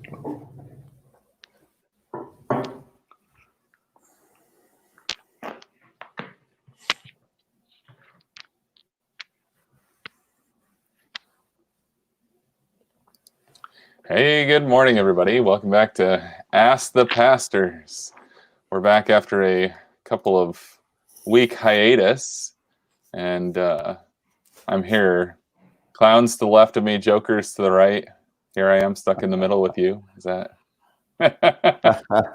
Hey, good morning, everybody. Welcome back to Ask the Pastors. We're back after a couple of week hiatus, and I'm here. Clowns to the left of me, jokers to the right. Here I am stuck in the middle with you. Is that?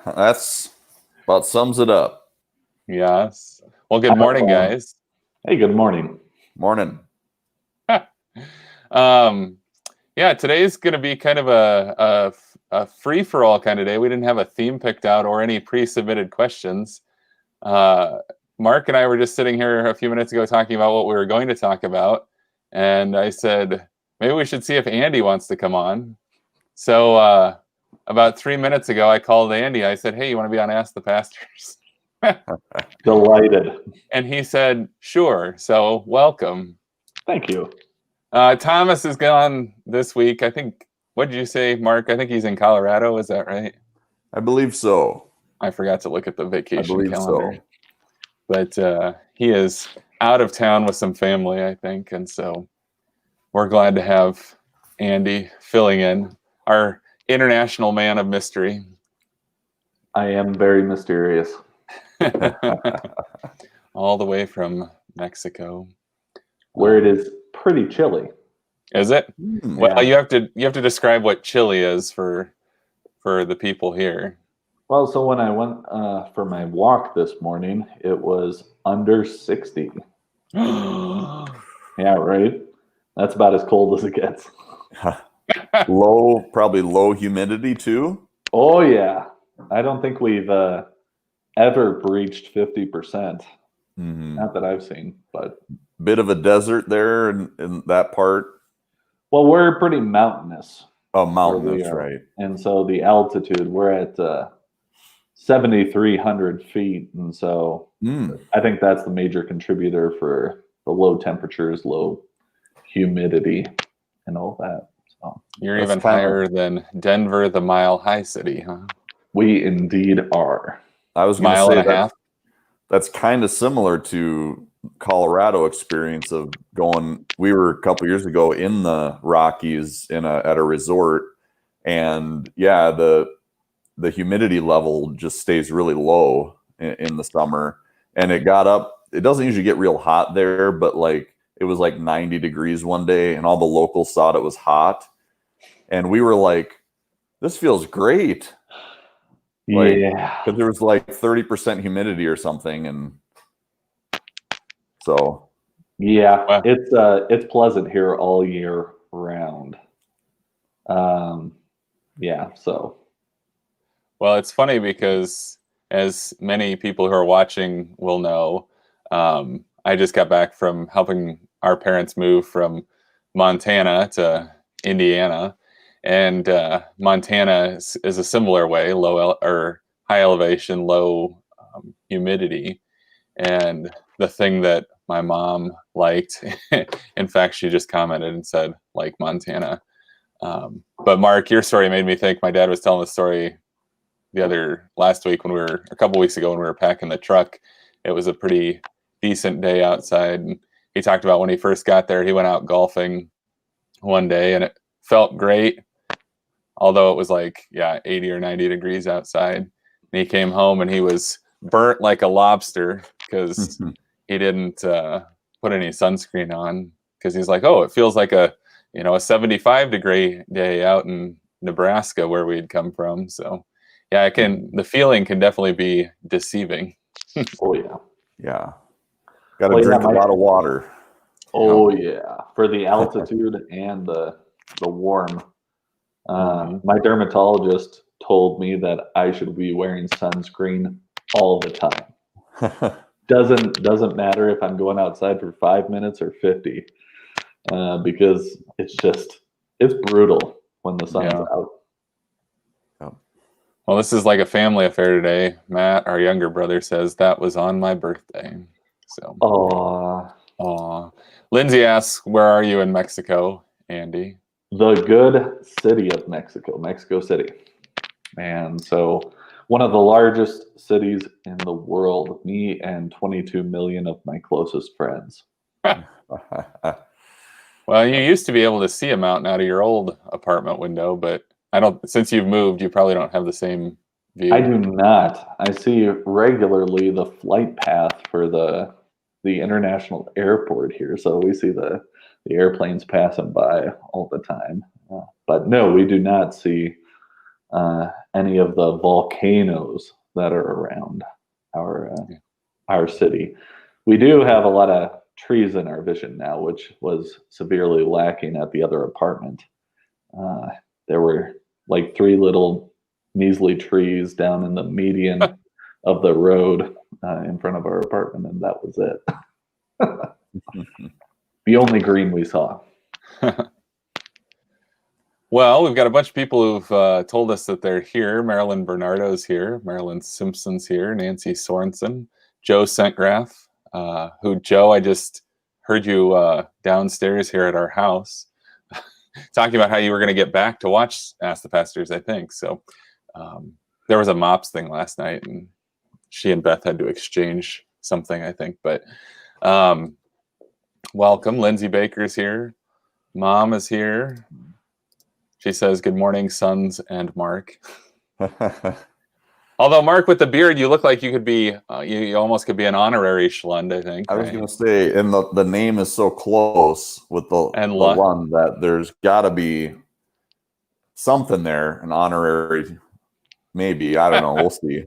That's about sums it up. Yes. Well, good morning, guys. Hey, good morning. Morning. Yeah, today's going to be kind of a free-for-all kind of day. We didn't have a theme picked out or any pre-submitted questions. Mark and I were just sitting here a few minutes ago talking about what we were going to talk about, and I said, maybe we should see if Andy wants to come on. So about 3 minutes ago, I called Andy. I said, hey, you want to be on Ask the Pastors? Delighted. And he said, sure. So welcome. Thank you. Thomas is gone this week. I think, what did you say, Mark? I think he's in Colorado. Is that right? I believe so. I forgot to look at the vacation I believe calendar. so. But he is out of town with some family, I think. And so we're glad to have Andy filling in, our international man of mystery. I am very mysterious. All the way from Mexico, where it is pretty chilly. Is it? Well, Yeah. you have to describe what chilly is for the people here. Well, so when I went for my walk this morning, it was under 60. Yeah, right. That's about as cold as it gets. Probably low humidity too. Oh yeah, I don't think we've ever breached 50%. Not that I've seen, but Bit of a desert there in that part. well, we're pretty mountainous. Oh, where mountainous, we are. right? And so the altitude, we're at 7,300 feet, and so I think that's the major contributor for the low temperatures, low humidity, and all that. So You're even higher than Denver, the Mile High City, huh? we indeed are. I was going to Mile say and a half. That's kind of similar to Colorado experience of going. We were a couple years ago in the Rockies at a resort, and yeah, the humidity level just stays really low in the summer, and it got up. It doesn't usually get real hot there, but like it was like 90 degrees one day, and all the locals thought it was hot, and we were like, "This feels great." Like, yeah, because there was like 30% humidity or something, and so yeah, Wow. it's pleasant here all year round. Yeah, so Well, it's funny because, as many people who are watching will know, I just got back from helping our parents move from Montana to Indiana, and Montana is a similar way, or high elevation, low humidity. And the thing that my mom liked, in fact, she just commented and said, like Montana. But Mark, your story made me think. My dad was telling the story a couple weeks ago when we were packing the truck. It was a pretty decent day outside, and he talked about when he first got there, he went out golfing one day and it felt great, although it was like 80 or 90 degrees outside, and he came home and he was burnt like a lobster because he didn't put any sunscreen on, because he's like, oh, it feels like a 75 degree day out in Nebraska where we'd come from. So yeah, the feeling can definitely be deceiving. oh yeah. yeah, got to drink a lot of water. Oh yeah, for the altitude and the warm. My dermatologist told me that I should be wearing sunscreen all the time. Doesn't matter if I'm going outside for 5 minutes or 50, because it's brutal when the sun's out. Well, this is like a family affair today. Matt, our younger brother, says that was on my birthday. So, Aww. aw. Lindsay asks, where are you in Mexico, Andy? the good city of Mexico, Mexico City. And so one of the largest cities in the world, me and 22 million of my closest friends. Well, you used to be able to see a mountain out of your old apartment window, but I don't. Since you've moved, you probably don't have the same view. I do not. I see regularly the flight path for the international airport here, so we see the airplanes passing by all the time. But no, we do not see any of the volcanoes that are around our city. We do have a lot of trees in our vision now, which was severely lacking at the other apartment. There were like 3 little measly trees down in the median of the road in front of our apartment, and that was it. The only green we saw. Well, we've got a bunch of people who've told us that they're here. Marilyn Bernardo's here. Marilyn Simpson's here. Nancy Sorensen. Joe Sentgraf. Who, Joe, I just heard you downstairs here at our house talking about how you were going to get back to watch Ask the Pastors, I think. So there was a MOPS thing last night, and she and Beth had to exchange something, I think. But welcome. Lindsay Baker's here. Mom is here. She says, good morning, sons and Mark. Although, Mark, with the beard, you look like you could be, you almost could be an honorary Schlund, I think. I was going to say, and the name is so close with the Lund that there's got to be something there, an honorary, maybe. I don't know. We'll see. Is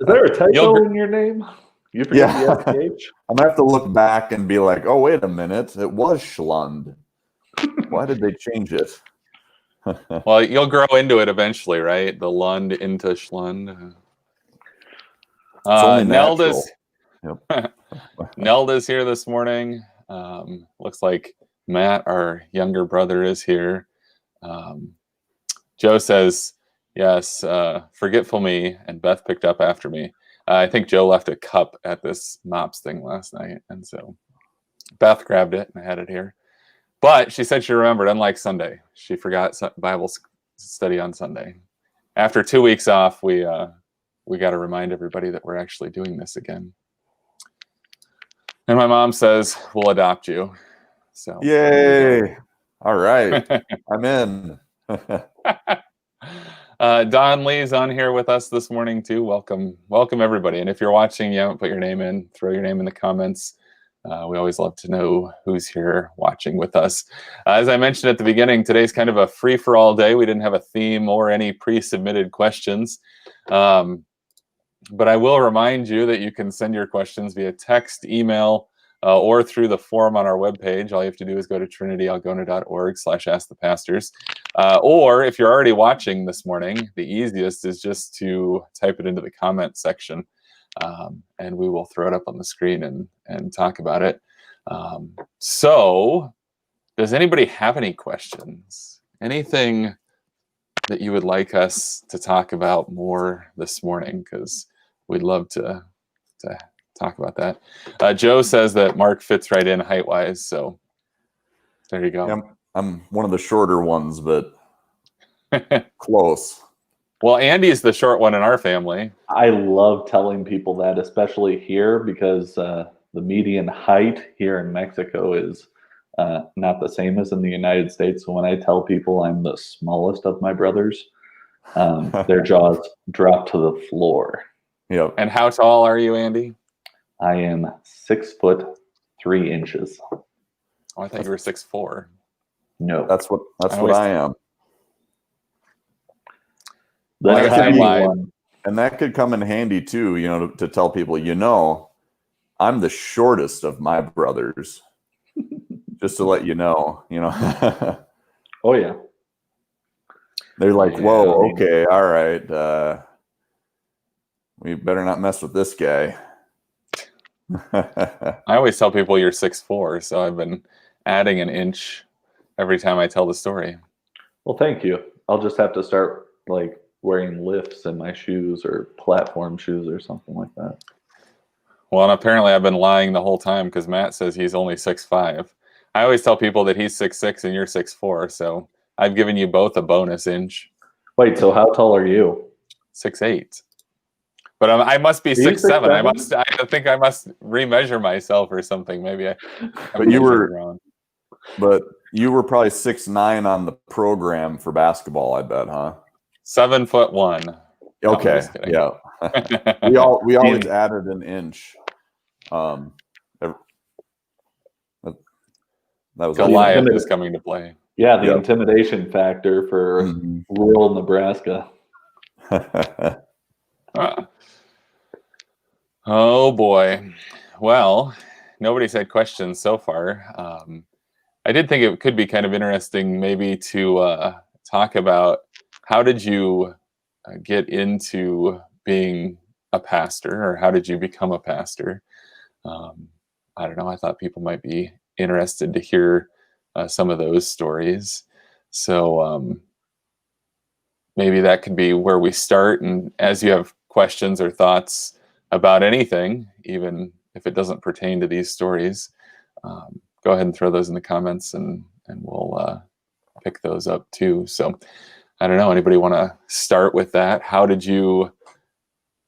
there a typo in your name? You forget the SH? I'm going to have to look back and be like, oh, wait a minute. It was Schlund. Why did they change it? Well, you'll grow into it eventually, right? The Lund into Schlund. Nelda's, Nelda's here this morning. Looks like Matt, our younger brother, is here. Joe says, yes, forgetful me, and Beth picked up after me. I think Joe left a cup at this MOPS thing last night, and so Beth grabbed it and I had it here. But she said she remembered, unlike Sunday. She forgot Bible study on Sunday. After 2 weeks off, we got to remind everybody that we're actually doing this again. And my mom says, we'll adopt you. So yay. All right. I'm in. Don Lee's on here with us this morning, too. Welcome, everybody. And if you're watching, you haven't put your name in, throw your name in the comments. We always love to know who's here watching with us. As I mentioned at the beginning, today's kind of a free-for-all day. We didn't have a theme or any pre-submitted questions. But I will remind you that you can send your questions via text, email, or through the form on our webpage. All you have to do is go to trinityalgona.org/askthepastors. Or if you're already watching this morning, the easiest is just to type it into the comment section. And we will throw it up on the screen and talk about it. So, does anybody have any questions? Anything that you would like us to talk about more this morning? Because we'd love to talk about that. Joe says that Mark fits right in height-wise, so there you go. Yeah, I'm one of the shorter ones, but close. Well, Andy's the short one in our family. I love telling people that, especially here, because the median height here in Mexico is not the same as in the United States. So when I tell people I'm the smallest of my brothers, their jaws drop to the floor. Yep. And how tall are you, Andy? I am 6'3". Oh, I thought you were 6'4". No, that's what I am. That's tiny one. And that could come in handy too, to tell people, I'm the shortest of my brothers. Just to let you know. Oh yeah. They're like, whoa, okay, all right. We better not mess with this guy. I always tell people you're 6'4", so I've been adding an inch every time I tell the story. Well, thank you. I'll just have to start wearing lifts in my shoes or platform shoes or something like that. Well, and apparently I've been lying the whole time because Matt says he's only 6'5". I always tell people that he's 6'6" and you're 6'4", so I've given you both a bonus inch. Wait, so how tall are you? 6'8". But I must be Are you 6'7". I 6'7"? think I must remeasure myself or something. Maybe I But you measured were wrong. but you were probably 6'9" on the program for basketball, I bet, huh? 7'1". No, I'm Okay. just kidding. Yeah. we always added an inch. That was Goliath is coming to play. Yeah, the Yep. intimidation factor for Mhm. rural Nebraska. Oh boy. Well, nobody's had questions so far. I did think it could be kind of interesting maybe to talk about how did you get into being a pastor, or how did you become a pastor? I don't know. I thought people might be interested to hear some of those stories. So maybe that could be where we start. And as you have questions or thoughts about anything, even if it doesn't pertain to these stories, go ahead and throw those in the comments, and we'll pick those up too. So I don't know. Anybody want to start with that? How did you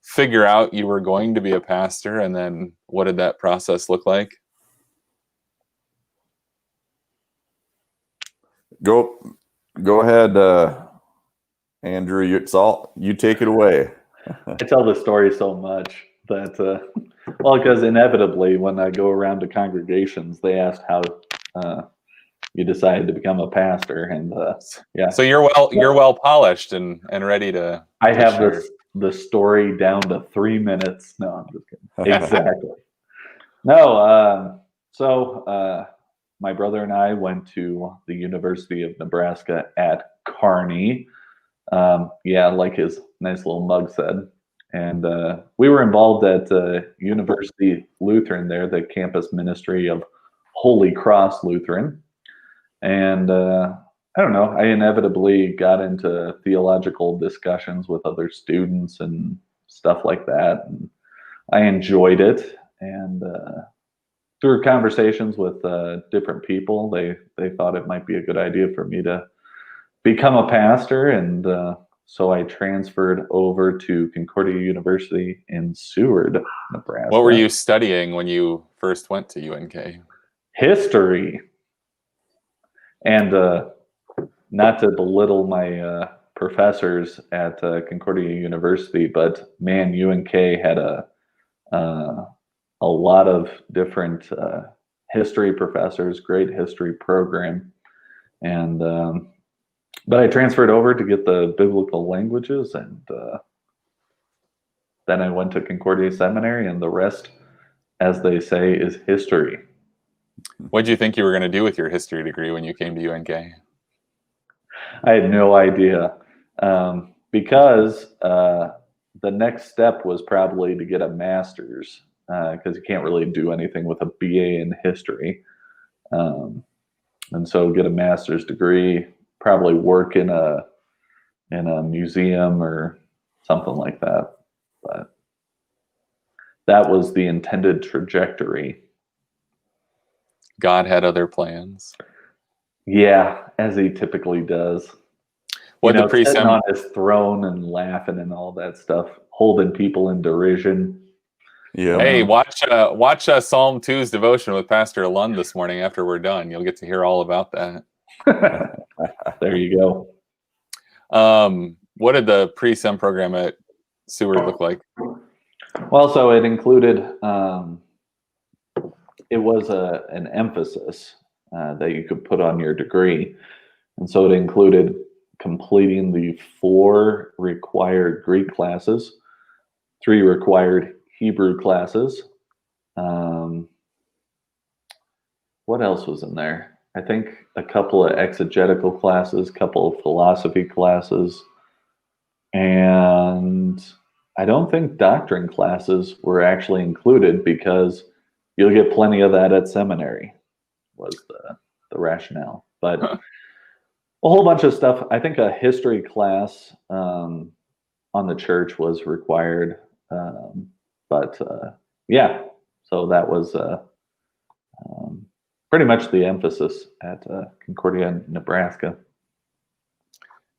figure out you were going to be a pastor, and then what did that process look like? Go ahead, Andrew. You take it away. I tell this story so much that, well, because inevitably when I go around to congregations, they ask how you decided to become a pastor, and yeah. So you're well polished and ready to. I have share. the story down to 3 minutes. No, I'm just kidding. Exactly. No, so my brother and I went to the University of Nebraska at Kearney. Yeah, like his nice little mug said. And we were involved at University Lutheran there, the campus ministry of Holy Cross Lutheran. And I don't know, I inevitably got into theological discussions with other students and stuff like that. And I enjoyed it. And through conversations with different people, they thought it might be a good idea for me to become a pastor. And so I transferred over to Concordia University in Seward, Nebraska. What were you studying when you first went to UNK? History. And not to belittle my professors at Concordia University, but man, UNK had a lot of different history professors, great history program. And but I transferred over to get the biblical languages, and then I went to Concordia Seminary, and the rest, as they say, is history. What did you think you were going to do with your history degree when you came to UNK? I had no idea, because the next step was probably to get a master's, because you can't really do anything with a BA in history. And so get a master's degree, probably work in a museum or something like that. But that was the intended trajectory. God had other plans. Yeah, as he typically does. What the sitting on his throne and laughing and all that stuff, holding people in derision. Yeah. Hey, watch Psalm 2's devotion with Pastor Lund this morning after we're done. You'll get to hear all about that. There you go. What did the pre-sem program at Seward look like? Well, so it included, it was an emphasis that you could put on your degree. And so it included completing the 4 required Greek classes, 3 required Hebrew classes. What else was in there? I think a couple of exegetical classes, a couple of philosophy classes, and I don't think doctrine classes were actually included because you'll get plenty of that at seminary, was the rationale. But a whole bunch of stuff. I think a history class on the church was required. Yeah, so that was pretty much the emphasis at Concordia, Nebraska.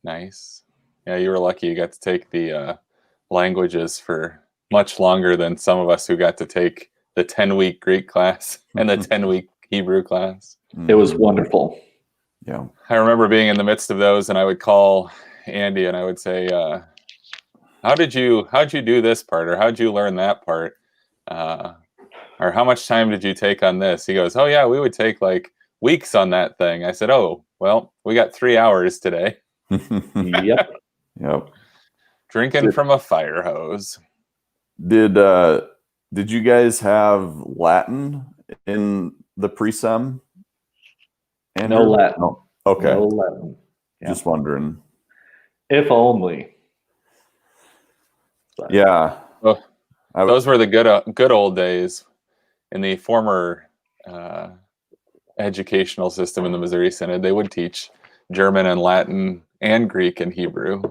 Nice. Yeah, you were lucky you got to take the languages for much longer than some of us who got to take the 10-week Greek class and the 10-week Hebrew class. It was wonderful. Yeah. I remember being in the midst of those, and I would call Andy and I would say, how'd you do this part, or how'd you learn that part? Or how much time did you take on this? He goes, oh yeah, we would take like weeks on that thing. I said, oh, well, we got 3 hours today. Yep. Yep. Drinking from a fire hose. Did you guys have Latin in the pre-sem? No Latin. No. Okay. No Latin. Yeah. Just wondering. If only. But Yeah. Oh, those were the good old days in the former educational system in the Missouri Synod. They would teach German and Latin and Greek and Hebrew.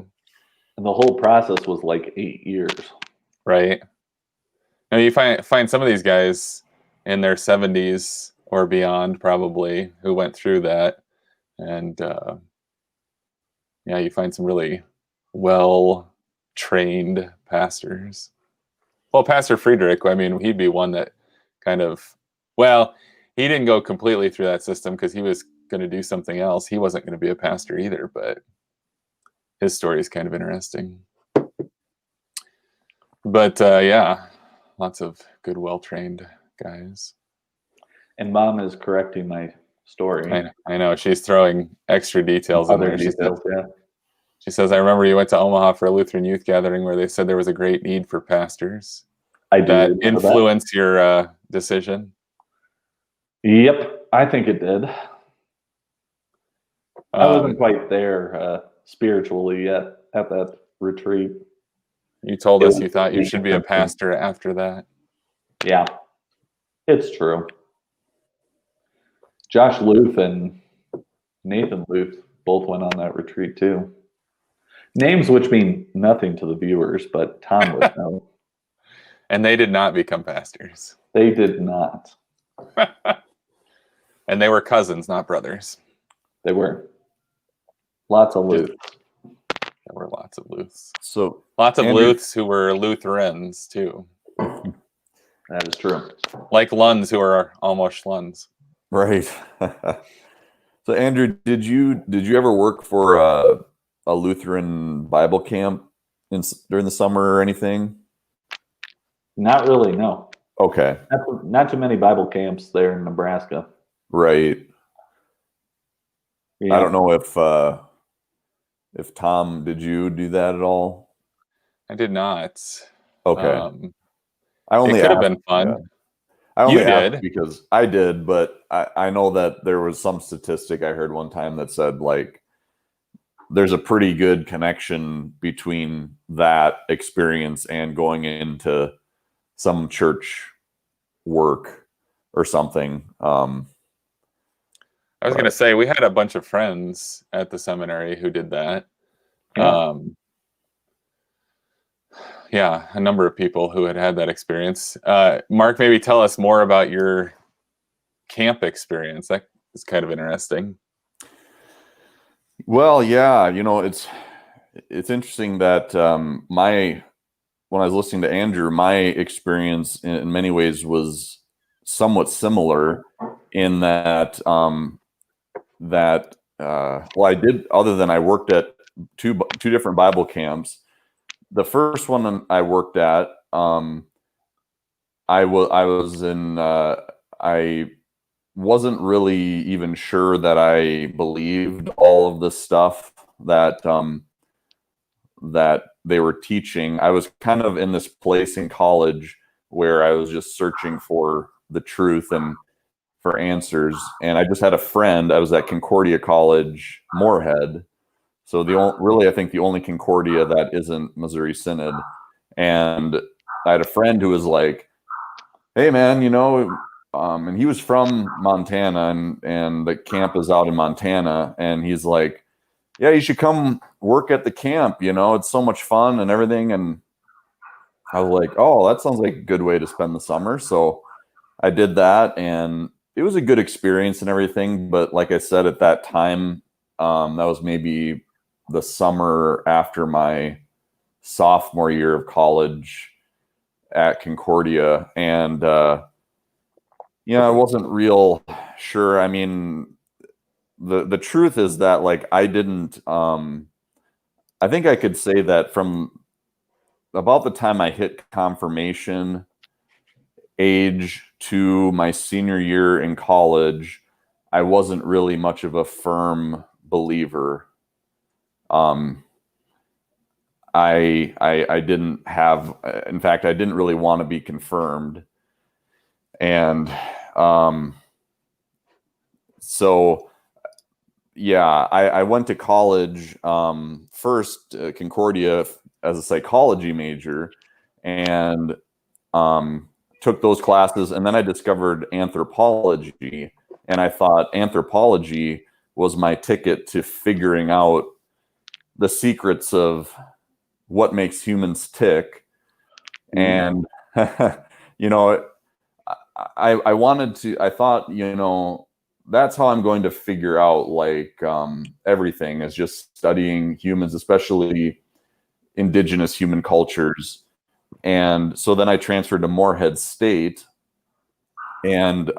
And the whole process was like 8 years. Right. Now you find some of these guys in their 70s or beyond, probably, who went through that, and yeah, you find some really well trained pastors. Well, Pastor Friedrich, I mean, he'd be one that kind of, well, he didn't go completely through that system because he was going to do something else. He wasn't going to be a pastor either, but his story is kind of interesting. But yeah, lots of good, well-trained guys. And Mom is correcting my story. I know. She's throwing extra details in Other there. details, yeah. She says, I remember you went to Omaha for a Lutheran youth gathering where they said there was a great need for pastors. I do. That influence your decision? Yep, I think it did. I wasn't quite there spiritually yet at that retreat. You told us you thought you should be a pastor after that. Yeah, it's true. Josh Luth and Nathan Luth both went on that retreat too. Names which mean nothing to the viewers, but Tom would know. And they did not become pastors. They did not. And they were cousins, not brothers. They were. Lots of Luths. There were lots of Luths. So lots of Andrew, Luths who were Lutherans too. That is true. Like Lunds who are almost Lunds. Right. So Andrew, did you ever work for a Lutheran Bible camp during the summer or anything? Not really, no. Okay. Not too many Bible camps there in Nebraska. Right. Yeah. I don't know if Tom, did you do that at all? I did not. Okay. It could have been fun. Yeah. I only You asked did. because I did, but I know that there was some statistic I heard one time that said like there's a pretty good connection between that experience and going into some church work or something. I was going to say, we had a bunch of friends at the seminary who did that. Yeah. Yeah, a number of people who had that experience. Mark, maybe tell us more about your camp experience. That is kind of interesting. Well, yeah, it's interesting that when I was listening to Andrew, my experience in many ways was somewhat similar in that I did, other than I worked at two different Bible camps. The first one I worked at, I wasn't really even sure that I believed all of the stuff that that they were teaching. I was kind of in this place in college where I was just searching for the truth and for answers. And I just had a friend. I was at Concordia College, Moorhead. So I think the only Concordia that isn't Missouri Synod. And I had a friend who was like, hey man, and he was from Montana and the camp is out in Montana. And he's like, yeah, you should come work at the camp. It's so much fun and everything. And I was like, oh, that sounds like a good way to spend the summer. So I did that and it was a good experience and everything. But like I said, at that time, that was maybe the summer after my sophomore year of college at Concordia. And, I wasn't real sure. I mean, the truth is that like, I didn't, I think I could say that from about the time I hit confirmation age to my senior year in college, I wasn't really much of a firm believer. I didn't have, in fact, I didn't really want to be confirmed. And so, yeah, I went to college first, Concordia, as a psychology major, and took those classes. And then I discovered anthropology. And I thought anthropology was my ticket to figuring out the secrets of what makes humans tick. And, I wanted to, I thought, that's how I'm going to figure out like everything, is just studying humans, especially indigenous human cultures. And so then I transferred to Morehead State. And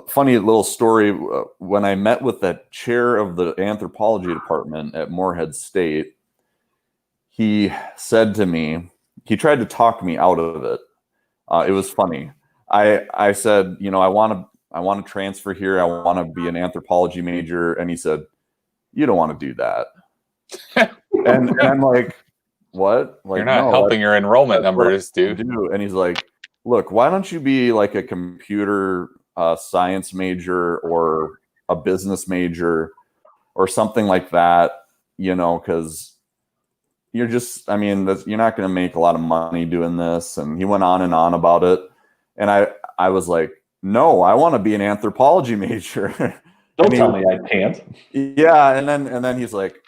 funny little story, when I met with that chair of the anthropology department at Morehead State, he said to me, he tried to talk me out of it. It was funny. I said, I want to transfer here. I want to be an anthropology major. And he said, you don't want to do that. and I'm like, what? Like, you're not no, helping your enrollment numbers, dude. And he's like, look, why don't you be like a computer science major or a business major or something like that, because you're just, you're not going to make a lot of money doing this. And he went on and on about it. And I was like, no, I want to be an anthropology major. Don't tell me I can't. Yeah. And then he's like,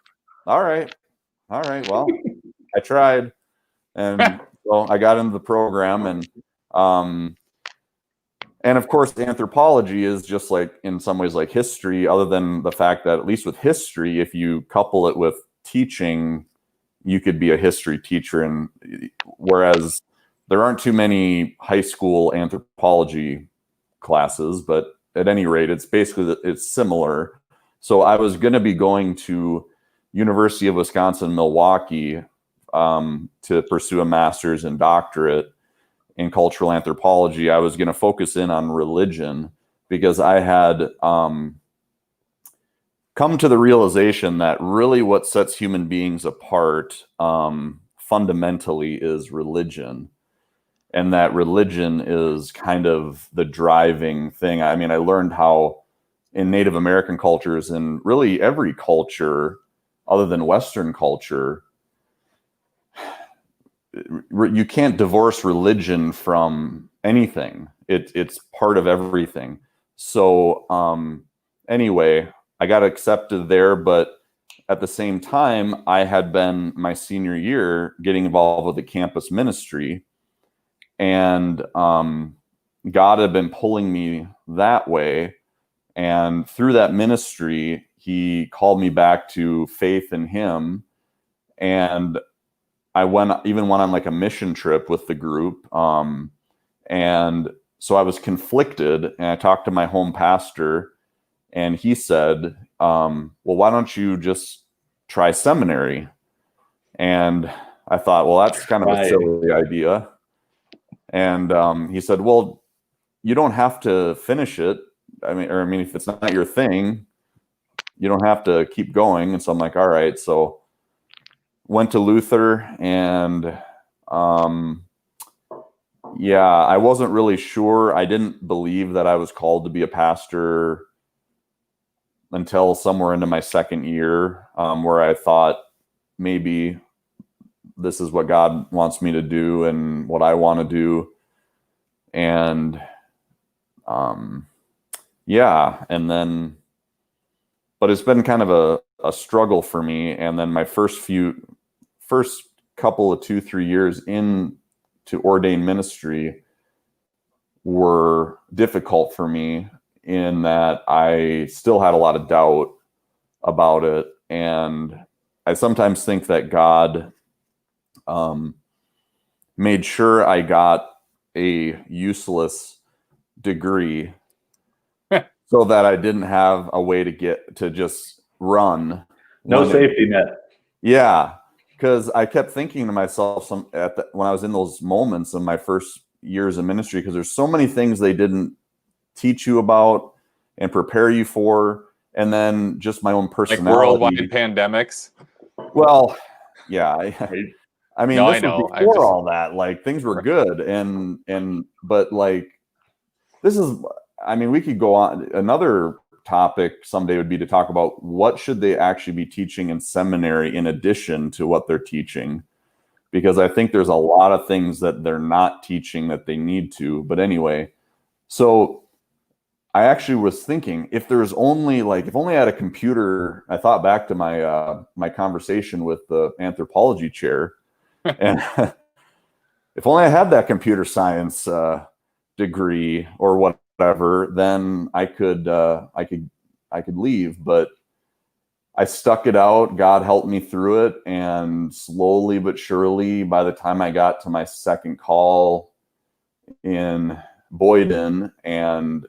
all right. Well, I tried. And so I got into the program, and of course, anthropology is just like, in some ways, like history, other than the fact that at least with history, if you couple it with teaching, you could be a history teacher. And whereas there aren't too many high school anthropology classes, but at any rate, it's similar. So I was going to be going to University of Wisconsin-Milwaukee to pursue a master's and doctorate in cultural anthropology. I was going to focus in on religion because I had come to the realization that really what sets human beings apart fundamentally is religion, and that religion is kind of the driving thing. I learned how in Native American cultures, and really every culture other than Western culture, you can't divorce religion from anything. It's part of everything. So anyway, I got accepted there, but at the same time, I had been my senior year getting involved with the campus ministry, and God had been pulling me that way. And through that ministry, he called me back to faith in him. And I went on like a mission trip with the group. And so I was conflicted, and I talked to my home pastor, and he said, well, why don't you just try seminary? And I thought, well, that's kind of a silly idea. And he said, well, you don't have to finish it. If it's not your thing, you don't have to keep going. And so I'm like, all right. So went to Luther, and I wasn't really sure. I didn't believe that I was called to be a pastor until somewhere into my second year, where I thought maybe this is what God wants me to do and what I want to do. And but it's been kind of a struggle for me. And then my first couple of 2-3 years into ordained ministry were difficult for me, in that I still had a lot of doubt about it. and I sometimes think that God made sure I got a useless degree so that I didn't have a way to get to just run. No safety net. Yeah, because I kept thinking to myself when I was in those moments in my first years in ministry, because there's so many things they didn't teach you about and prepare you for, and then just my own personality. Like worldwide pandemics. Well, yeah. I mean, No, this I know. was before all that. Like, things were good, but like, this is. I mean, we could go on. Another topic someday would be to talk about what should they actually be teaching in seminary in addition to what they're teaching, because I think there's a lot of things that they're not teaching that they need to. But anyway, so I actually was thinking, if only I had a computer. I thought back to my my conversation with the anthropology chair, and if only I had that computer science degree or whatever, then I could leave. But I stuck it out. God helped me through it, and slowly but surely, by the time I got to my second call in Boyden, and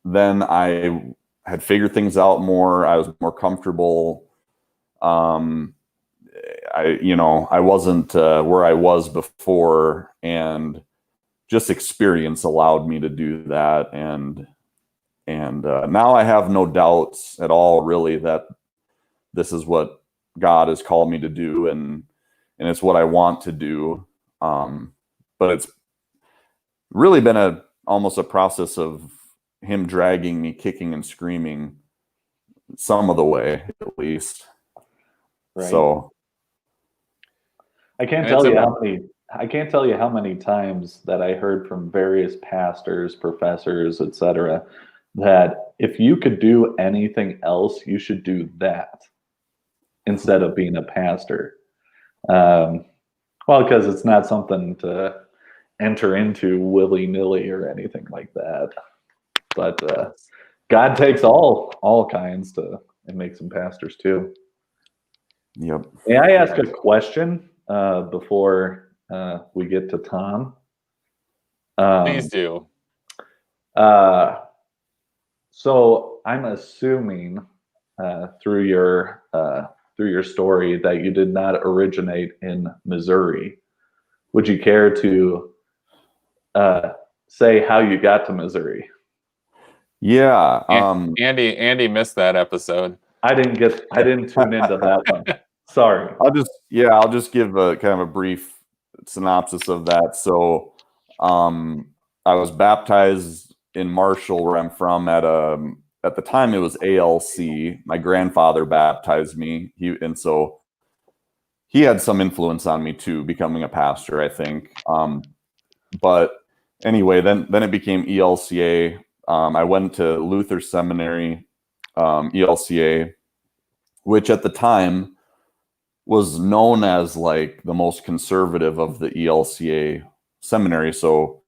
then I had figured things out more. I was more comfortable. I wasn't where I was before, and just experience allowed me to do that. And now I have no doubts at all, really, that this is what God has called me to do, and it's what I want to do. But it's really been almost a process of him dragging me, kicking and screaming some of the way, at least. Right. So I can't tell you how many times that I heard from various pastors, professors, etc., that if you could do anything else, you should do that instead of being a pastor. Well, because it's not something to enter into willy-nilly or anything like that. But God takes all kinds and makes them pastors too. Yep. May I ask a question before we get to Tom? Please do. So I'm assuming through your story that you did not originate in Missouri. Would you care to say how you got to Missouri? Yeah. Andy missed that episode. I didn't tune into that one. Sorry. I'll just give a kind of a brief synopsis of that. So I was baptized in Marshall, where I'm from, at the time it was ALC. My grandfather baptized me. So he had some influence on me too, becoming a pastor, I think. But anyway, then it became ELCA. I went to Luther Seminary, ELCA, which at the time was known as like the most conservative of the ELCA seminary. So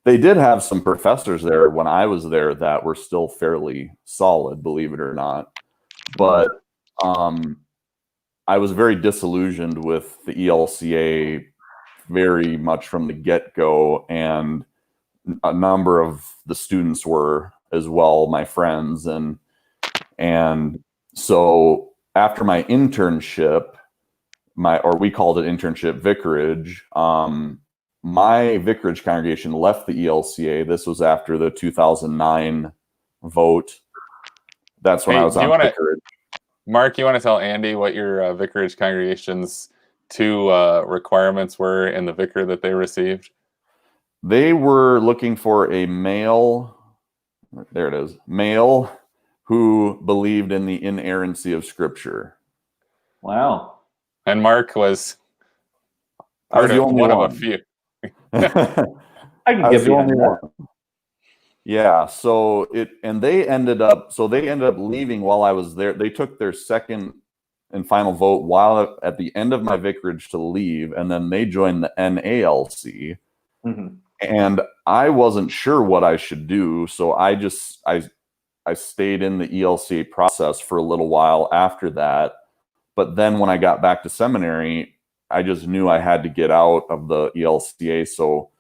they did have some professors there when I was there that were still fairly solid, believe it or not. But I was very disillusioned with the ELCA very much from the get-go, and a number of the students were as well, my friends. And so after my internship, we called it internship vicarage, my vicarage congregation left the ELCA. This was after the 2009 vote. That's when I was on vicarage. Mark, you want to tell Andy what your vicarage congregation's two requirements were in the vicar that they received? They were looking for a male who believed in the inerrancy of Scripture. Wow. And Mark was one of a few. I can give you one. Yeah, so they ended up leaving while I was there. They took their second and final vote while at the end of my vicarage to leave, and then they joined the NALC. Mm-hmm. And I wasn't sure what I should do, so I I stayed in the ELCA process for a little while after that. But then when I got back to seminary, I just knew I had to get out of the ELCA. So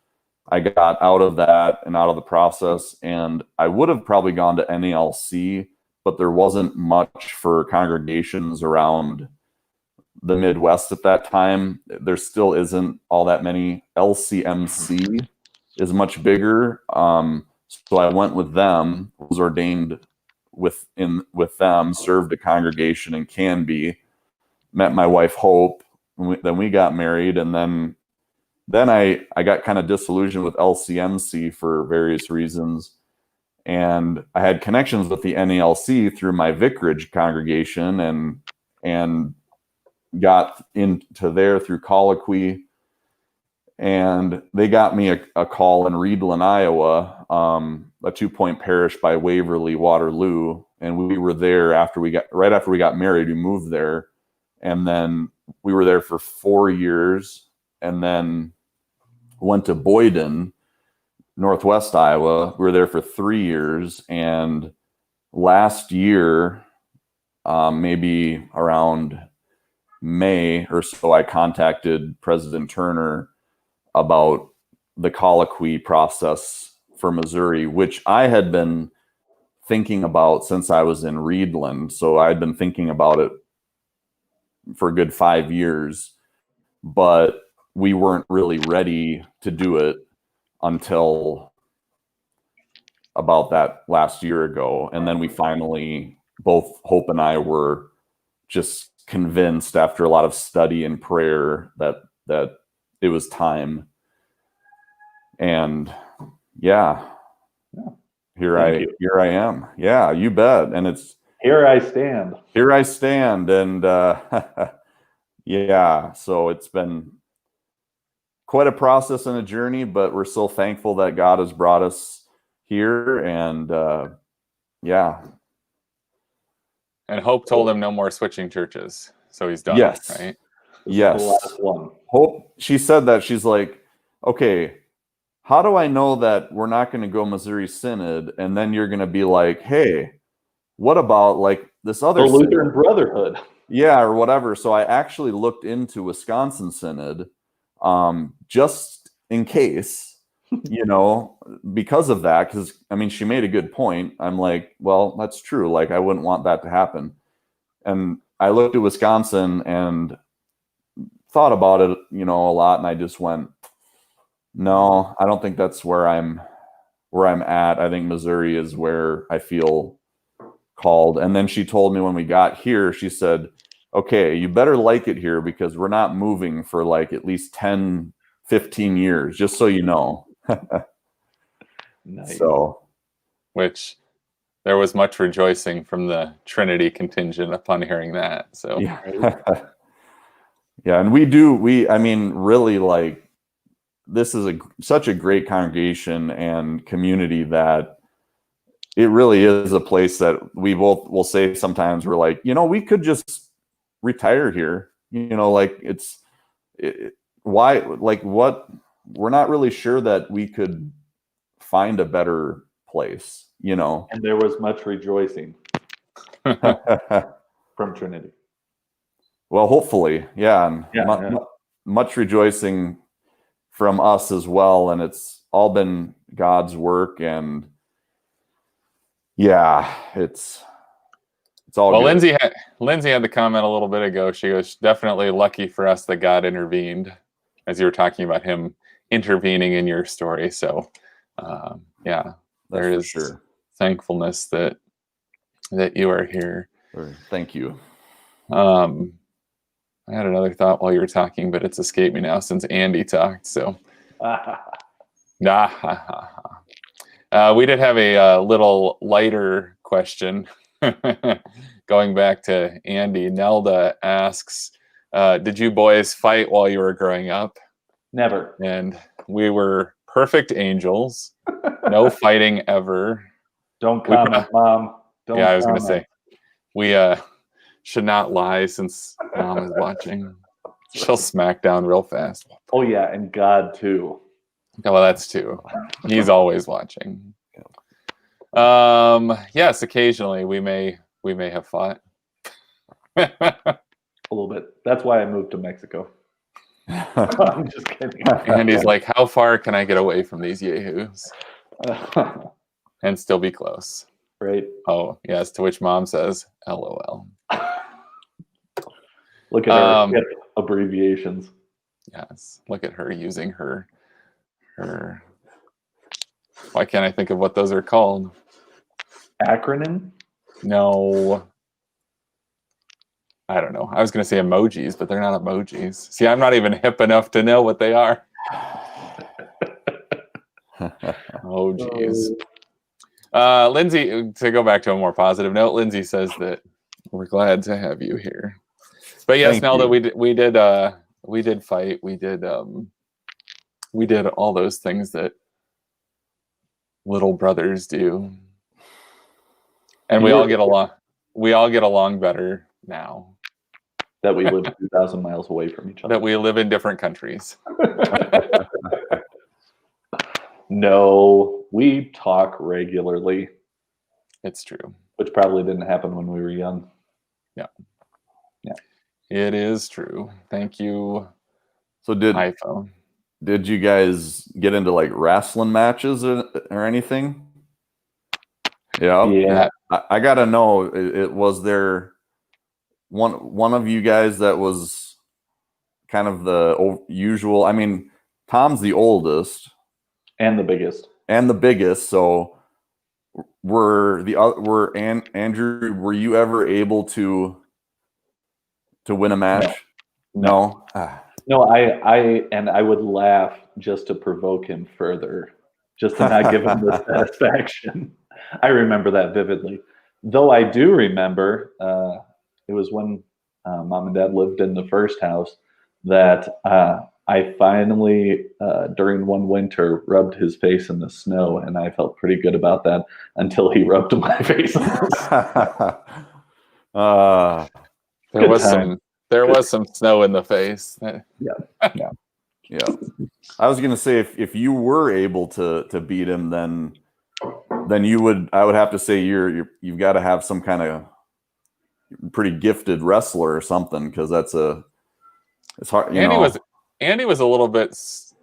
I got out of that and out of the process, and I would have probably gone to NALC, but there wasn't much for congregations around the Midwest at that time. There still isn't all that many. LCMC is much bigger. So I went with them, was ordained with them, served a congregation in Canby, met my wife Hope, then we got married, and then I got kind of disillusioned with LCMC for various reasons. And I had connections with the NALC through my vicarage congregation, and got into there through colloquy. And they got me a call in Reedland, Iowa, a 2-point parish by Waverly, Waterloo. And we were there right after we got married. We moved there, and then we were there for 4 years, and then went to Boyden, Northwest Iowa. We were there for 3 years, and last year, maybe around May or so, I contacted President Turner about the colloquy process for Missouri, which I had been thinking about since I was in Reedland. So I'd been thinking about it for a good 5 years, but we weren't really ready to do it until about that last year ago. And then we finally, both Hope and I, were just convinced after a lot of study and prayer that it was time. And here I am. Yeah, you bet. And it's here I stand. And so it's been quite a process and a journey, but we're so thankful that God has brought us here. And And Hope told him no more switching churches, so he's done. Yes. Right? Yes. The last one. Hope, she said that. She's like, okay, how do I know that we're not going to go Missouri Synod, and then you're going to be like, hey, what about like this other the Lutheran synod? Brotherhood? Yeah, or whatever. So I actually looked into Wisconsin Synod, just in case, because of that. Because I mean, she made a good point. I'm like, well, that's true. Like, I wouldn't want that to happen. And I looked at Wisconsin and thought about it, a lot, and I just went, no, I don't think that's where I'm at. I think Missouri is where I feel called. And then she told me when we got here, she said, okay, you better like it here, because we're not moving for like at least 10, 15 years, just so you know. Nice. So, which There was much rejoicing from the Trinity contingent upon hearing that. So yeah. Yeah, and really, like, this is such a great congregation and community that it really is a place that we both will say sometimes, we're like, we could just retire here. Like, why, like, what, we're not really sure that we could find a better place, And there was much rejoicing from Trinity. Well, hopefully, yeah, and much rejoicing from us as well, and it's all been God's work, and it's all well. good. Lindsay had the comment a little bit ago. She was definitely lucky for us that God intervened, as you were talking about him intervening in your story. So, there is sure thankfulness that you are here. Thank you. I had another thought while you were talking, but it's escaped me now since Andy talked. So, we did have a little lighter question. Going back to Andy, Nelda asks, did you boys fight while you were growing up? Never. And we were perfect angels. No fighting ever. Don't comment, Mom. Don't I was going to comment. say, we should not lie since Mom is watching. She'll smack down real fast. Oh, yeah, and God, too. Well, that's too. He's always watching. Yes, occasionally we may have fought. A little bit. That's why I moved to Mexico. I'm just kidding. And he's like, how far can I get away from these yahoos and still be close? Right. Oh, yes, to which mom says, LOL. Look at our abbreviations. Yes, look at her using her. Why can't I think of what those are called? Acronym? No. I don't know. I was going to say emojis, but they're not emojis. See, I'm not even hip enough to know what they are. Oh, geez. Lindsay, to go back to a more positive note, Lindsay says that we're glad to have you here. But yes, Thank Nelda, you. we did fight. We did all those things that little brothers do. And we all get along. We all get along better now That we live 2,000 miles away from each other. that we live in different countries. No, we talk regularly, It's true. which probably didn't happen when we were young. It is true. Thank you, So iPhone. did you guys get into like wrestling matches or anything? Yeah. Yeah. I gotta know. It was there one of you guys that was kind of the usual. I mean, Tom's the oldest And the biggest. and the biggest. So Andrew? Were you ever able to win a match? No. No, I would laugh just to provoke him further, just to not give him the satisfaction. I remember that vividly. Though I do remember, it was when mom and dad lived in the first house that I finally, during one winter, rubbed his face in the snow, and I felt pretty good about that until he rubbed my face in the snow. There was some snow in the face. Yeah. I was gonna say if you were able to beat him, then I would have to say you've got to have some kind of pretty gifted wrestler or something, because it's hard. Andy was a little bit,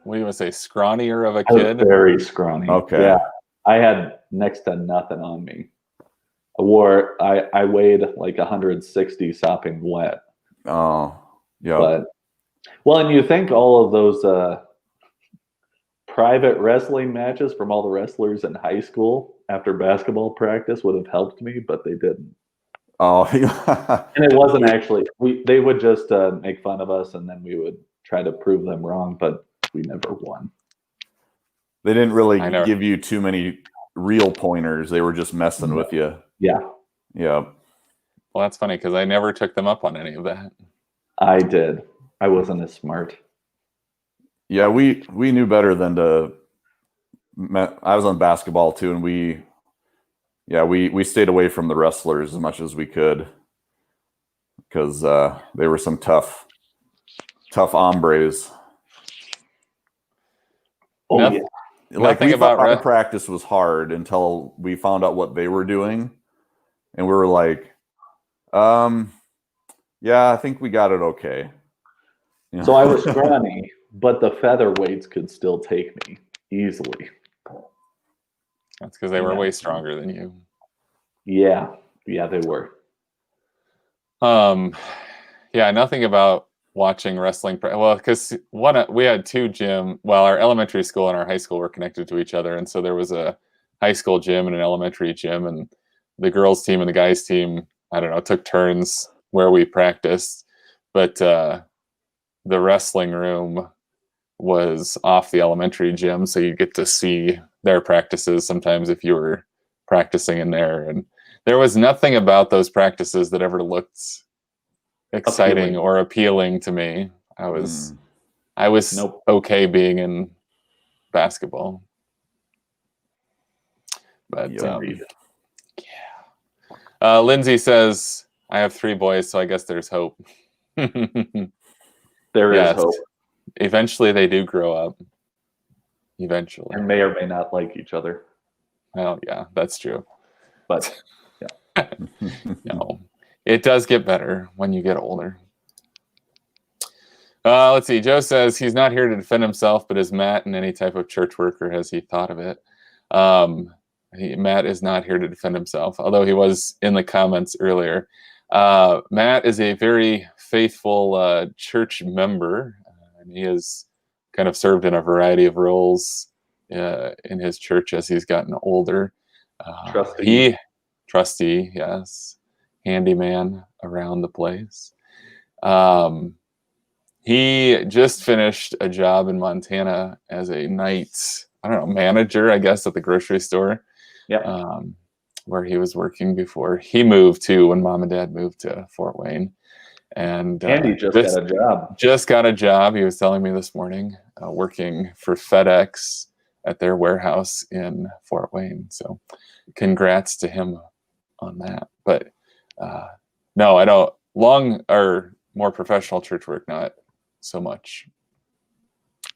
what do you want to say, scrawnier of a I was kid. very scrawny. Okay. Yeah. I had next to nothing on me. I weighed like 160 sopping wet. Oh, yeah. But and you think all of those private wrestling matches from all the wrestlers in high school after basketball practice would have helped me, but they didn't. Oh, And it wasn't actually. They would just make fun of us, and then we would try to prove them wrong, but we never won. They didn't really give you too many real pointers. They were just messing with you. Yeah. Yeah. Well, that's funny because I never took them up on any of that. I did. I wasn't as smart. Yeah, we knew better than to. I was on basketball too, and we stayed away from the wrestlers as much as we could, because they were some tough hombres. Oh, Nothing, yeah. Like, nothing we about thought our practice was hard until we found out what they were doing, and we were like, yeah, I think we got it okay. You know? So I was scrawny, but the featherweights could still take me easily. That's because they were way stronger than you. Yeah, they were. Yeah, nothing about watching wrestling. Well, because we had two gym. Well, our elementary school and our high school were connected to each other, and so there was a high school gym and an elementary gym, and the girls' team and the guys' team, I don't know, took turns where we practiced, but the wrestling room was off the elementary gym, so you get to see their practices sometimes if you were practicing in there. And there was nothing about those practices that ever looked exciting or appealing to me. I was okay being in basketball. But Lindsay says, I have 3 boys, so I guess there's hope. There is hope. Eventually they do grow up. Eventually. And may or may not like each other. Well, yeah, that's true. But No, it does get better when you get older. Let's see. Joe says he's not here to defend himself, but is Matt and any type of church worker? Has he thought of it? Matt is not here to defend himself, although he was in the comments earlier. Matt is a very faithful church member, and he has kind of served in a variety of roles in his church as he's gotten older. Trustee, yes, handyman around the place. He just finished a job in Montana as a night, manager, I guess, at the grocery store. Yeah. Where he was working before he moved to, when Mom and Dad moved to Fort Wayne. And he just got a job. Just got a job. He was telling me this morning, working for FedEx at their warehouse in Fort Wayne. So congrats to him on that. But no, I don't. Long or more professional church work, not so much.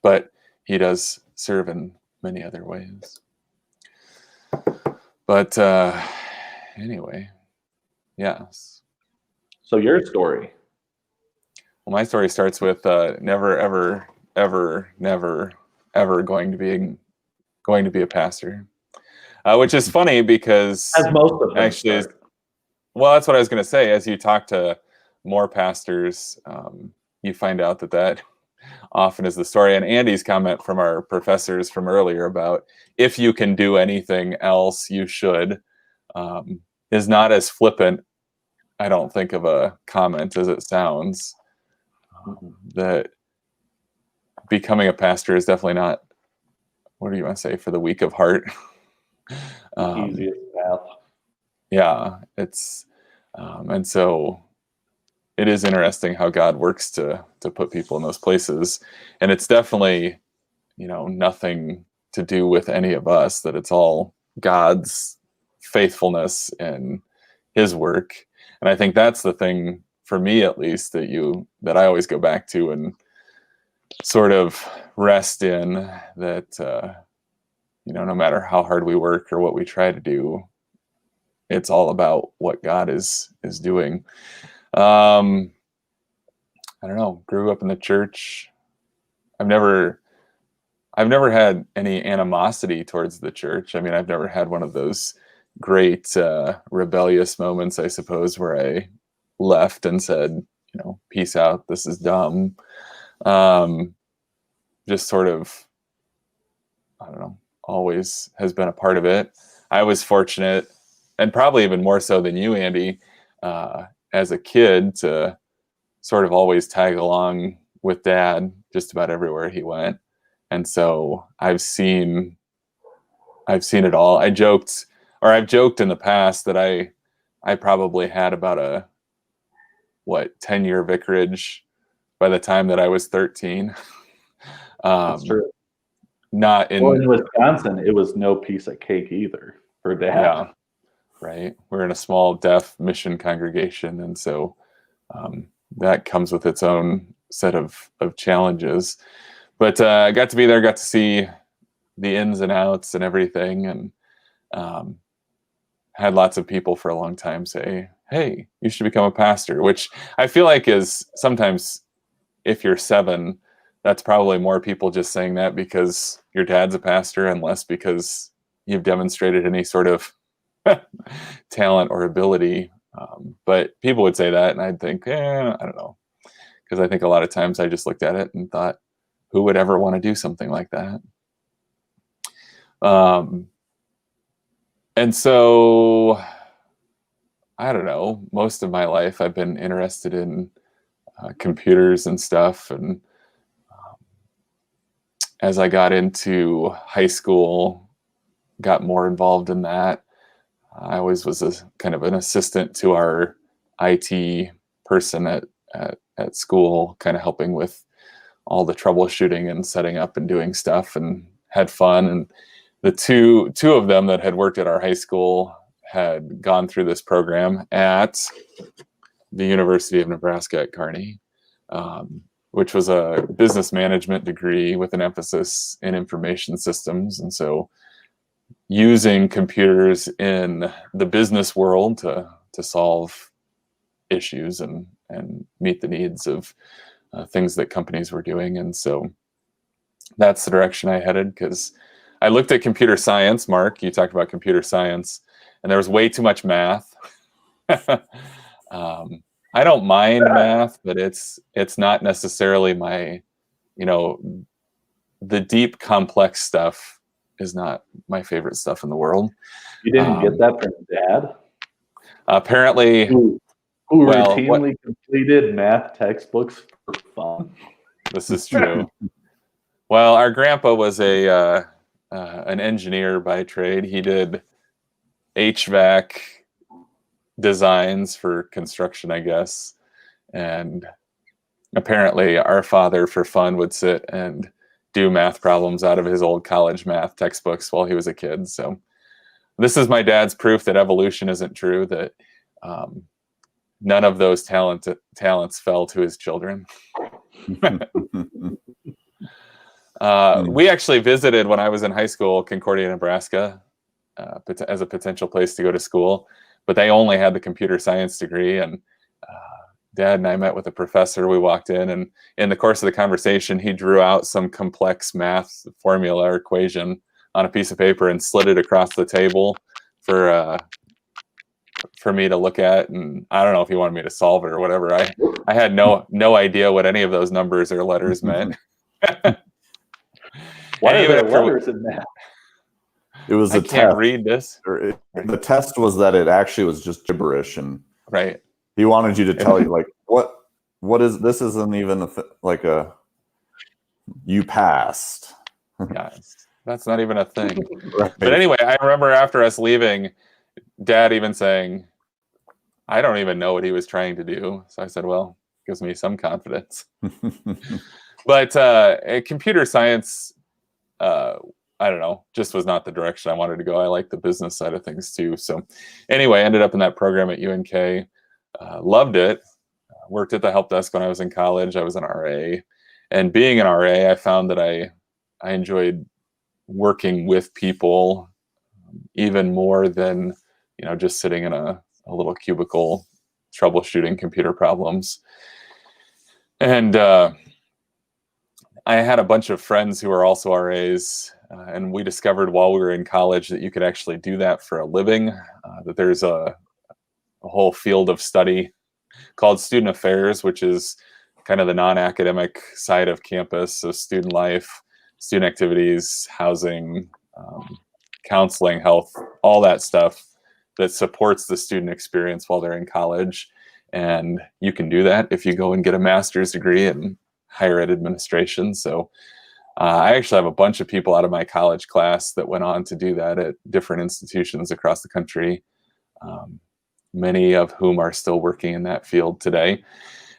But he does serve in many other ways. But anyway, yes. So your story. Well, my story starts with never, ever, ever, never, ever going to be a pastor, which is funny because as most of them actually, well, that's what I was going to say. As you talk to more pastors, you find out that often is the story. And Andy's comment from our professors from earlier about if you can do anything else, you should, is not as flippant, I don't think, of a comment as it sounds. That becoming a pastor is definitely not, what do you want to say, for the weak of heart. Easiest path. Yeah, it's and so it is interesting how God works to put people in those places, and it's definitely, nothing to do with any of us. That it's all God's faithfulness and His work, and I think that's the thing for me, at least, that I always go back to and sort of rest in. That no matter how hard we work or what we try to do, it's all about what God is doing. I don't know. Grew up in the church. I've never had any animosity towards the church. I mean, I've never had one of those great rebellious moments, I suppose, where I left and said, peace out, this is dumb. Just sort of, I don't know, always has been a part of it. I was fortunate, and probably even more so than you, Andy, as a kid, to sort of always tag along with Dad just about everywhere he went. And so I've seen it all. I've joked in the past that I probably had about a 10-year vicarage by the time that I was 13. That's true. Not in Wisconsin, it was no piece of cake either for Dad. Yeah, right. We're in a small deaf mission congregation, and so that comes with its own set of challenges. But I got to be there, got to see the ins and outs and everything, and had lots of people for a long time say, hey, you should become a pastor, which I feel like is sometimes, if you're 7, that's probably more people just saying that because your dad's a pastor and less because you've demonstrated any sort of talent or ability. But people would say that, and I'd think, I don't know. Because I think a lot of times I just looked at it and thought, who would ever want to do something like that? And so, I don't know, most of my life I've been interested in computers and stuff. And as I got into high school, got more involved in that. I always was a kind of an assistant to our IT person at school, kind of helping with all the troubleshooting and setting up and doing stuff, and had fun. And the two of them that had worked at our high school had gone through this program at the University of Nebraska at Kearney, which was a business management degree with an emphasis in information systems. And so using computers in the business world to solve issues and meet the needs of things that companies were doing. And so that's the direction I headed, because I looked at computer science. Mark, you talked about computer science, and there was way too much math. I don't mind math, but it's not necessarily my, the deep complex stuff is not my favorite stuff in the world. You didn't get that from Dad? Apparently, Who well, routinely completed math textbooks for fun? This is true. Well, our grandpa was an engineer by trade. He did HVAC designs for construction, I guess. And apparently our father, for fun, would sit and do math problems out of his old college math textbooks while he was a kid. So this is my dad's proof that evolution isn't true, that none of those talents fell to his children. We actually visited, when I was in high school, Concordia, Nebraska, as a potential place to go to school, but they only had the computer science degree. And Dad and I met with a professor. We walked in the course of the conversation, he drew out some complex math formula or equation on a piece of paper and slid it across the table for me to look at. And I don't know if he wanted me to solve it or whatever. I had no idea what any of those numbers or letters meant. Why are there letters in math? It was I can't read this. The test was that it actually was just gibberish, and right. He wanted you to tell you, like, what is this? Isn't even you passed. Yeah, that's not even a thing. Right. But anyway, I remember after us leaving, Dad even saying, I don't even know what he was trying to do. So I said, well, gives me some confidence. But computer science, I don't know, just was not the direction I wanted to go. I like the business side of things too. So anyway, I ended up in that program at UNK. Loved it. Worked at the help desk when I was in college. I was an RA. And being an RA, I found that I enjoyed working with people even more than, just sitting in a little cubicle troubleshooting computer problems. And I had a bunch of friends who were also RAs, and we discovered while we were in college that you could actually do that for a living, that there's a whole field of study called student affairs, which is kind of the non-academic side of campus. So student life, student activities, housing, counseling, health, all that stuff that supports the student experience while they're in college. And you can do that if you go and get a master's degree in higher ed administration. So I actually have a bunch of people out of my college class that went on to do that at different institutions across the country, many of whom are still working in that field today.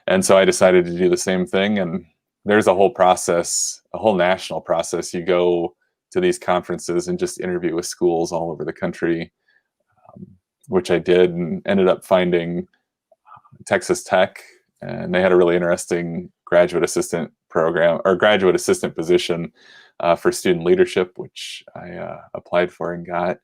And so I decided to do the same thing. And there's a whole process, a whole national process. You go to these conferences and just interview with schools all over the country, which I did, and ended up finding Texas Tech. And they had a really interesting graduate assistant program or graduate assistant position for student leadership, which I applied for and got.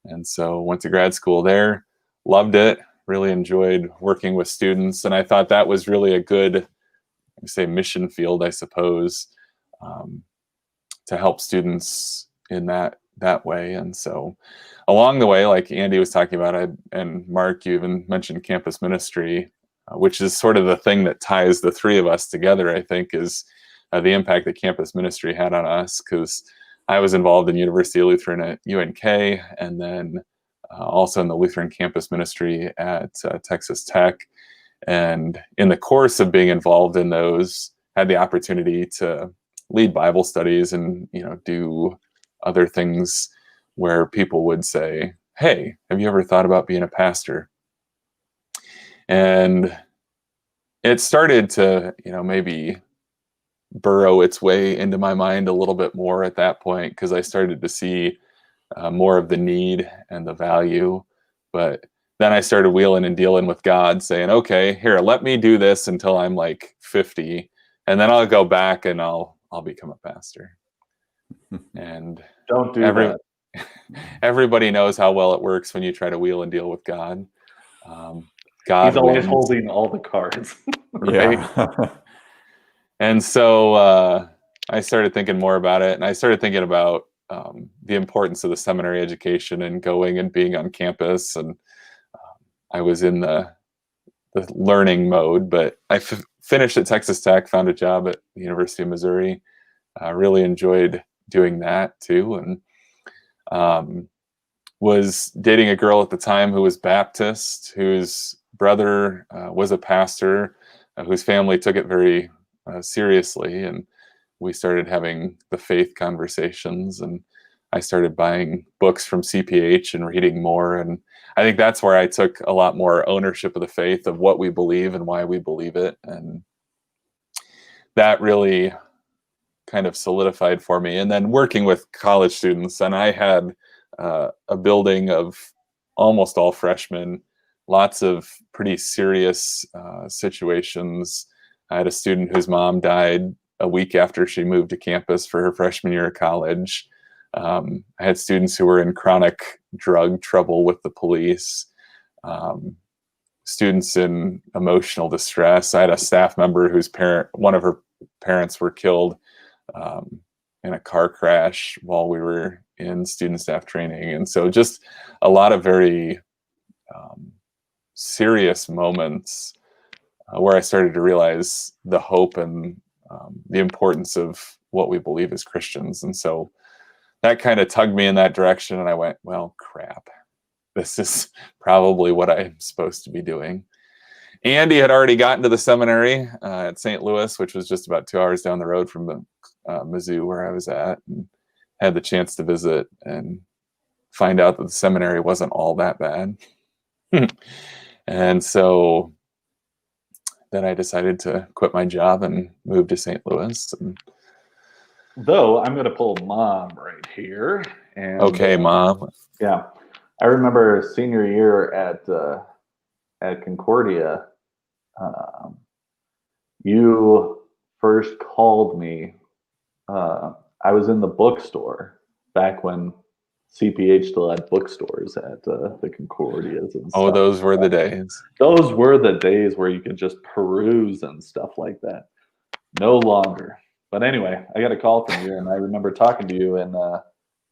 And so went to grad school there, loved it, really enjoyed working with students. And I thought that was really a good, mission field, I suppose, to help students in that way. And so along the way, like Andy was talking about, and Mark, you even mentioned campus ministry, which is sort of the thing that ties the three of us together, I think, is the impact that campus ministry had on us, because I was involved in University of Lutheran at UNK, and then also in the Lutheran campus ministry at Texas Tech. And in the course of being involved in those, had the opportunity to lead Bible studies and, do other things where people would say, hey, have you ever thought about being a pastor? And it started to, maybe burrow its way into my mind a little bit more at that point, because I started to see more of the need and the value. But then I started wheeling and dealing with God, saying, okay, here, let me do this until I'm like 50, and then I'll go back and I'll become a pastor. And don't do that. everybody knows how well it works when you try to wheel and deal with God. God He's always wins. holding all the cards. Right. Yeah. And so I started thinking more about it, and I started thinking about the importance of the seminary education and going and being on campus. And I was in the learning mode, but I finished at Texas Tech, found a job at the University of Missouri. I really enjoyed doing that too, and was dating a girl at the time who was Baptist, whose brother was a pastor, whose family took it very seriously, and we started having the faith conversations, and I started buying books from CPH and reading more. And I think that's where I took a lot more ownership of the faith, of what we believe and why we believe it. And that really kind of solidified for me. And then working with college students, and I had a building of almost all freshmen, lots of pretty serious situations. I had a student whose mom died a week after she moved to campus for her freshman year of college. I had students who were in chronic drug trouble with the police, students in emotional distress. I had a staff member whose one of her parents were killed in a car crash while we were in student staff training. And so just a lot of very serious moments where I started to realize the hope and the importance of what we believe as Christians. And so that kind of tugged me in that direction. And I went, well, crap, this is probably what I'm supposed to be doing. Andy had already gotten to the seminary at St. Louis, which was just about 2 hours down the road from the Mizzou where I was at, and had the chance to visit and find out that the seminary wasn't all that bad. And so then I decided to quit my job and move to St. Louis. And Though I'm going to pull mom right here. And, okay, Mom. Yeah, I remember senior year at Concordia. You first called me. I was in the bookstore back when CPH still had bookstores at the Concordias and Oh, stuff. those were the days. Those were the days where you could just peruse and stuff like that. No longer. But anyway, I got a call from you, and I remember talking to you in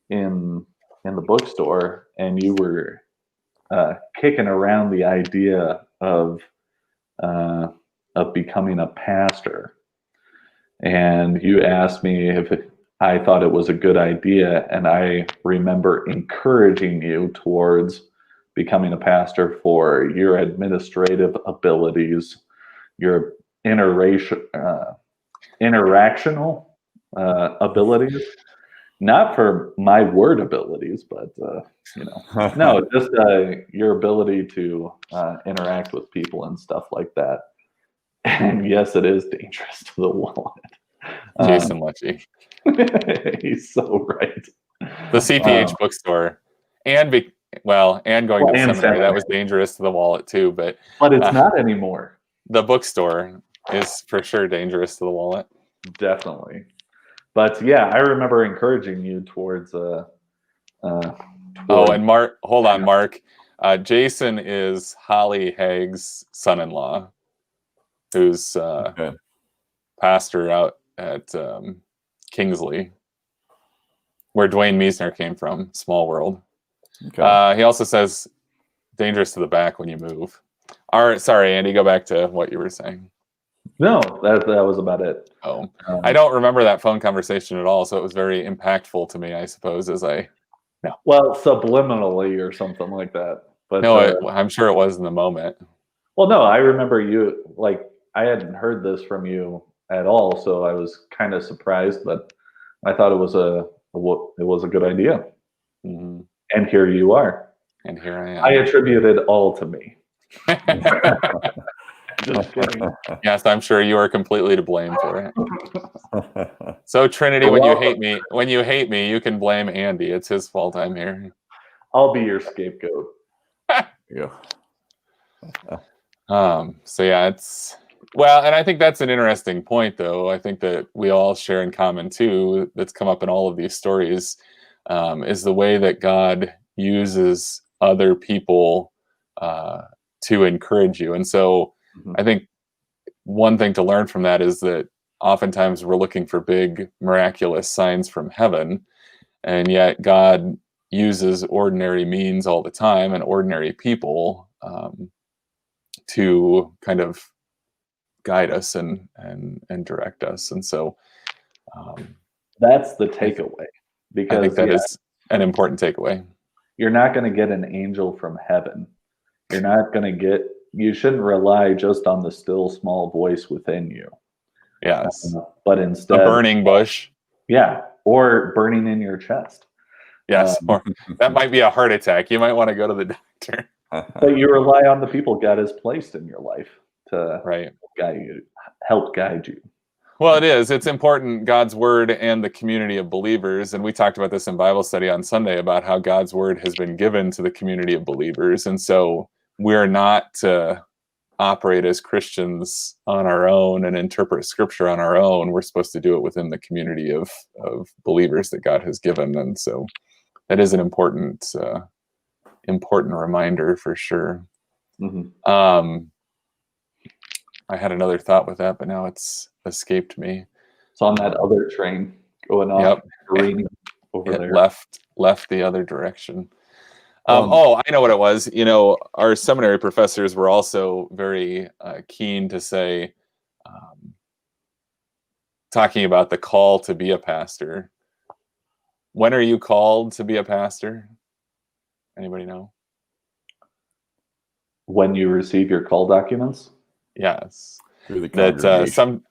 the bookstore, and you were kicking around the idea of becoming a pastor. And you asked me if I thought it was a good idea, and I remember encouraging you towards becoming a pastor for your administrative abilities, your interactional abilities, not for my word abilities, but no, just your ability to interact with people and stuff like that. And yes, it is dangerous to the wallet. Jason Lecce. He's so right. The CPH bookstore, and going to seminary, that was dangerous to the wallet too. But it's not anymore. The bookstore is for sure dangerous to the wallet. Definitely. But yeah, I remember encouraging you towards. Oh, and Mark, hold on, Mark. Jason is Holly Hagg's son-in-law, who's pastor out at Kingsley, where Dwayne Meisner came from. Small world. Okay. He also says dangerous to the back when you move. All right, sorry, Andy, go back to what you were saying. No, that was about it. Oh, I don't remember that phone conversation at all, so it was very impactful to me, I suppose, Well, subliminally or something like that. But no, I'm sure it was in the moment. Well, no, I remember you, I hadn't heard this from you at all, so I was kind of surprised, but I thought it was a good idea. Mm-hmm. And here you are. And here I am. I attribute it all to me. Just kidding. Yes, I'm sure you are completely to blame for it. So Trinity, when you hate me, you can blame Andy. It's his fault I'm here. I'll be your scapegoat. Yeah. So yeah, and I think that's an interesting point, though. I think that we all share in common too, that's come up in all of these stories. is the way that God uses other people to encourage you. And so I think one thing to learn from that is that oftentimes we're looking for big miraculous signs from heaven, and yet God uses ordinary means all the time and ordinary people to kind of guide us and direct us. And so that's the takeaway, because I think that is an important takeaway. You're not going to get an angel from heaven. You're not going to get, you shouldn't rely just on the still small voice within you. Yes. But instead, a burning bush. Yeah. Or burning in your chest. Yes. Or that might be a heart attack. You might want to go to the doctor. But you rely on the people God has placed in your life to help guide you. Well, it is. It's important, God's word and the community of believers. And we talked about this in Bible study on Sunday about how God's word has been given to the community of believers. And so we're not to operate as Christians on our own and interpret scripture on our own. We're supposed to do it within the community of believers that God has given. And so that is an important reminder for sure. Mm-hmm. I had another thought with that, but now it's escaped me. It's on that other train going off. Yep. Over there. Left the other direction. I know what it was. You know, our seminary professors were also very keen to say, talking about the call to be a pastor. When are you called to be a pastor? Anybody know? When you receive your call documents? Yes. Through the congregation.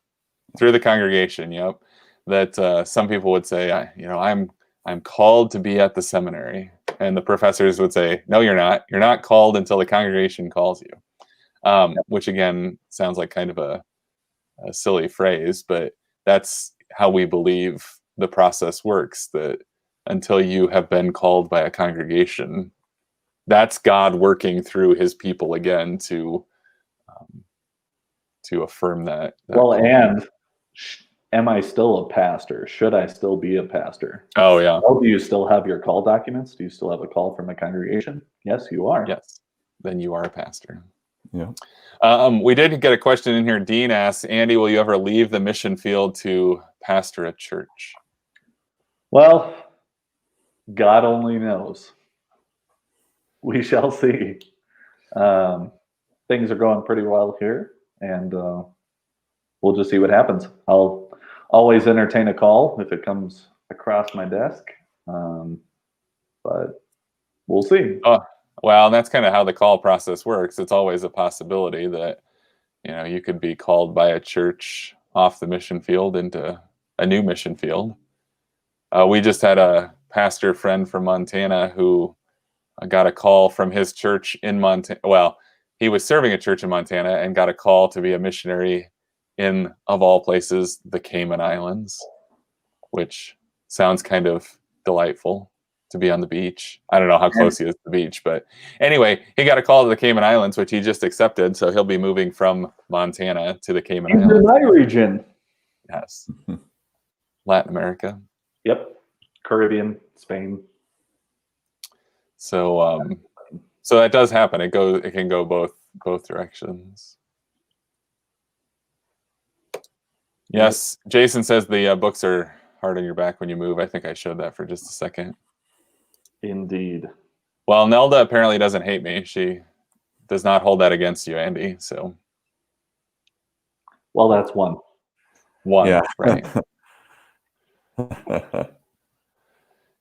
Through the congregation, yep. That some people would say, I'm called to be at the seminary. And the professors would say, no, you're not. You're not called until the congregation calls you. Which again, sounds like kind of a silly phrase, but that's how we believe the process works, that until you have been called by a congregation, that's God working through his people again to affirm that. And am I still a pastor? Should I still be a pastor? Oh, yeah. Do you still have your call documents? Do you still have a call from a congregation? Yes, you are. Yes. Then you are a pastor. Yeah. We did get a question in here. Dean asks, Andy, will you ever leave the mission field to pastor a church? Well, God only knows. We shall see. Things are going pretty well here, and we'll just see what happens. I'll always entertain a call if it comes across my desk, but we'll see. Oh, well, that's kind of how the call process works. It's always a possibility that you could be called by a church off the mission field into a new mission field. We just had a pastor friend from Montana who got a call from his church in Montana. Well, he was serving a church in Montana and got a call to be a missionary in, of all places, the Cayman Islands, which sounds kind of delightful to be on the beach. I don't know how close he is to the beach, but anyway, he got a call to the Cayman Islands, which he just accepted. So he'll be moving from Montana to the Cayman Islands. In my region. Yes. Latin America. Yep. Caribbean, Spain. So so that does happen. It can go both directions. Yes, Jason says the books are hard on your back when you move. I think I showed that for just a second. Indeed. Well, Nelda apparently doesn't hate me. She does not hold that against you, Andy. So. Well, that's one. Yeah. Right.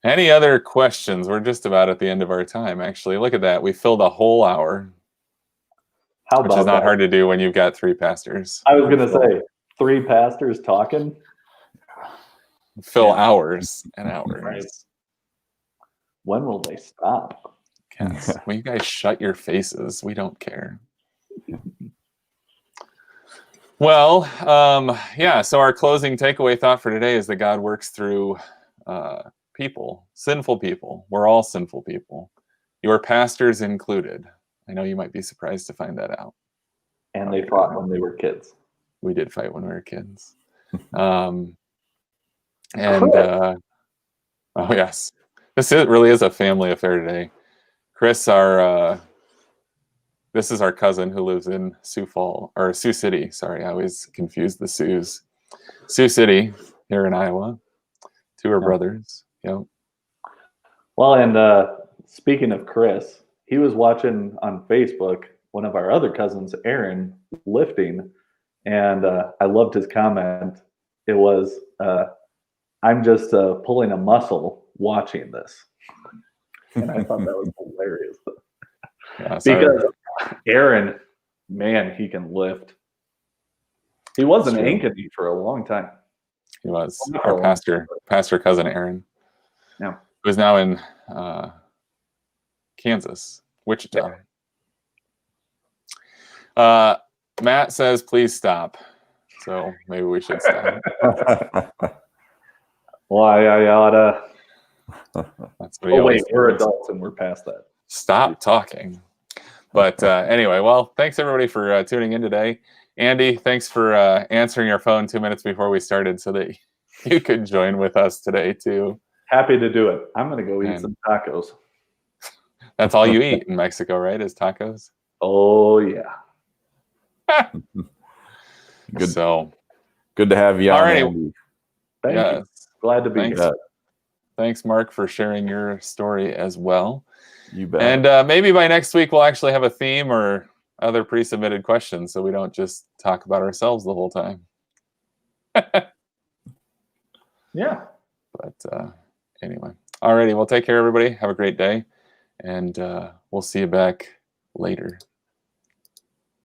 Any other questions? We're just about at the end of our time, actually. Look at that. We filled a whole hour. How about which is not that? hard to do when you've got 3 pastors. I was going to say, 3 pastors talking. Fill hours and hours. Right. When will they stop? Yes. Well, you guys shut your faces. We don't care. Well, so our closing takeaway thought for today is that God works through people, sinful people. We're all sinful people. Your pastors included. I know you might be surprised to find that out. And they fought when they were kids. We did fight when we were kids. Oh, yes. Really is a family affair today. Chris, this is our cousin who lives in Sioux City. Sorry, I always confuse the Sioux. Sioux City here in Iowa. Two are brothers. Yep. Well, and speaking of Chris, he was watching on Facebook one of our other cousins, Aaron, lifting, and I loved his comment. It was, "I'm just pulling a muscle watching this," and I thought that was hilarious Yeah, because Aaron, man, he can lift. He was an Ankeny for a long time. He was our pastor cousin Aaron. Yeah, who's now in Kansas, Wichita. Matt says, "Please stop." So maybe we should stop. Why I oughta. That's what he Oh wait, always we're says. adults and we're past that. Stop talking. But anyway, well, thanks everybody for tuning in today. Andy, thanks for answering your phone 2 minutes before we started so that you could join with us today too. Happy to do it. I'm gonna go eat some tacos. That's all you eat in Mexico, right? Is tacos? Oh yeah. Good. So good to have you on. Alrighty. Andy. Thank you. Glad to be here. Thanks, Mark, for sharing your story as well. You bet. And maybe by next week we'll actually have a theme or other pre-submitted questions, so we don't just talk about ourselves the whole time. Yeah. But anyway, alrighty. Well, take care, everybody. Have a great day, and we'll see you back later.